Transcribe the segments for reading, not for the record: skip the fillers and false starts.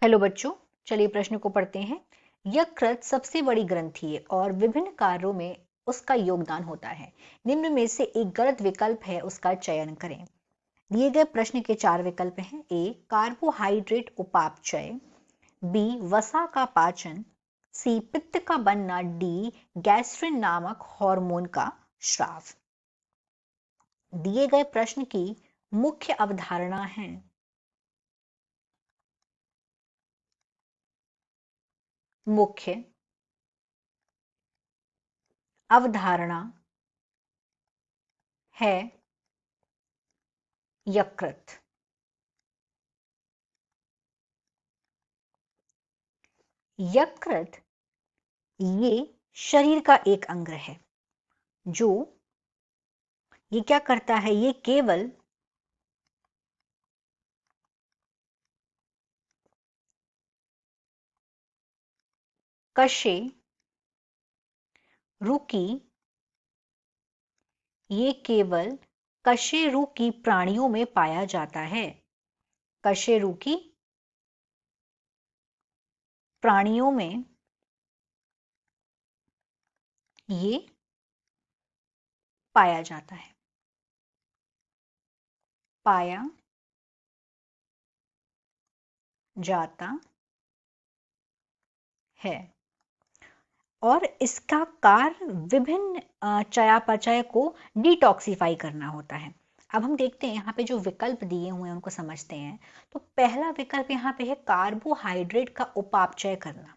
Hello बच्चों, चलिए प्रश्न को पढ़ते हैं। यकृत सबसे बड़ी ग्रंथि है और विभिन्न कार्यों में उसका योगदान होता है। निम्न में से एक गलत विकल्प है, उसका चयन करें। दिए गए प्रश्न के 4 विकल्प हैं। ए कार्बोहाइड्रेट उपापचय, बी वसा का पाचन, सी पित्त का बनना, डी गैस्ट्रिन नामक हार्मोन का स्राव। दिए गए प्रश्न की मुख्य अवधारणा है। मुख्य अवधारणा है यकृत। यकृत ये शरीर का एक अंग है जो ये क्या करता है, ये केवल कशेरुकी ये केवल कशेरुकी प्राणियों में पाया जाता है। कशेरुकी प्राणियों में ये पाया जाता है। पाया जाता है और इसका कार्य विभिन्न चयापचय को डिटॉक्सिफाई करना होता है। अब हम देखते हैं यहाँ पे जो विकल्प दिए हुए हैं उनको समझते हैं। तो पहला विकल्प यहाँ पे है कार्बोहाइड्रेट का उपापचय करना।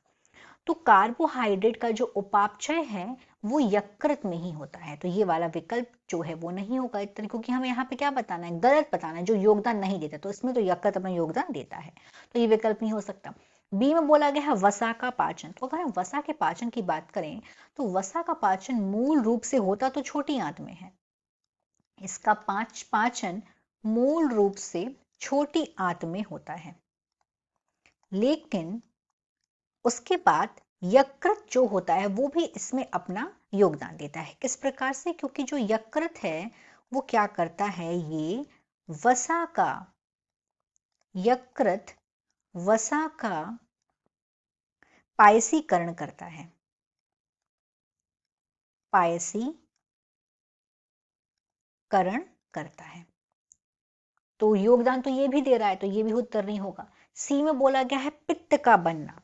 तो कार्बोहाइड्रेट का जो उपापचय है वो यकृत में ही होता है, तो ये वाला विकल्प जो है वो नहीं होगा इतना, क्योंकि हमें यहाँ पे क्या बताना है, गलत बताना है, जो योगदान नहीं देता। तो इसमें तो यकृत अपना योगदान देता है, तो ये विकल्प नहीं हो सकता। बी में बोला गया है वसा का पाचन। तो अगर हम वसा के पाचन की बात करें तो वसा का पाचन मूल रूप से होता तो छोटी आंत में है। इसका पाचन मूल रूप से छोटी आंत में होता है, लेकिन उसके बाद यकृत जो होता है वो भी इसमें अपना योगदान देता है। किस प्रकार से? क्योंकि जो यकृत है वो क्या करता है, ये वसा का यकृत वसा का पायसीकरण करता है। पायसीकरण करता है, तो योगदान तो ये भी दे रहा है, तो ये भी उत्तर नहीं होगा। सी में बोला गया है पित्त का बनना।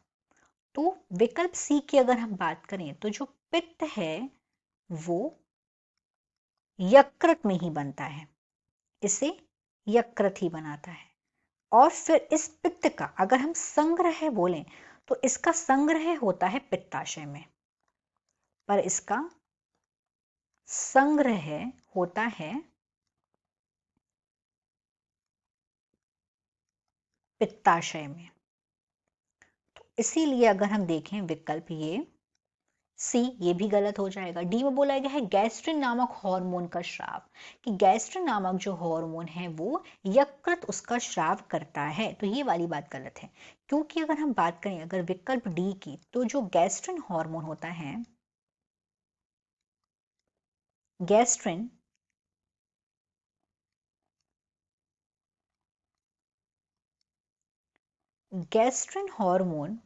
तो विकल्प सी की अगर हम बात करें तो जो पित्त है वो यकृत में ही बनता है, इसे यकृत ही बनाता है। और फिर इस पित्त का अगर हम संग्रह बोलें तो इसका संग्रह होता है पित्ताशय में, पर इसका संग्रह होता है पित्ताशय में। तो इसीलिए अगर हम देखें विकल्प ये सी, ये भी गलत हो जाएगा। डी में बोला गया है गैस्ट्रिन नामक हार्मोन का स्राव, कि गैस्ट्रिन नामक जो हार्मोन है वो यकृत उसका स्राव करता है, तो ये वाली बात गलत है। क्योंकि अगर हम बात करें अगर विकल्प डी की, तो जो गैस्ट्रिन हार्मोन होता है, गैस्ट्रिन गैस्ट्रिन हार्मोन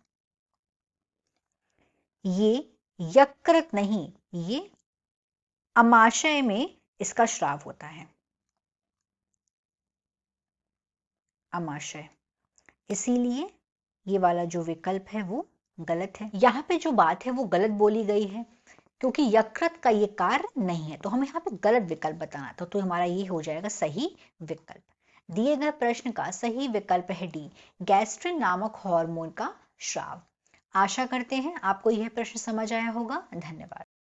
ये यकृत नहीं, ये अमाशय में इसका स्राव होता है। अमाशय, इसीलिए ये वाला जो विकल्प है वो गलत है। यहाँ पे जो बात है वो गलत बोली गई है, क्योंकि यकृत का ये कार्य नहीं है, तो हमें यहाँ पे गलत विकल्प बताना था। तो हमारा ये हो जाएगा सही विकल्प। दिए गए प्रश्न का सही विकल्प है डी, गैस्ट्रिन नामक हार्मोन का स्राव। आशा करते हैं आपको यह प्रश्न समझ आया होगा। धन्यवाद।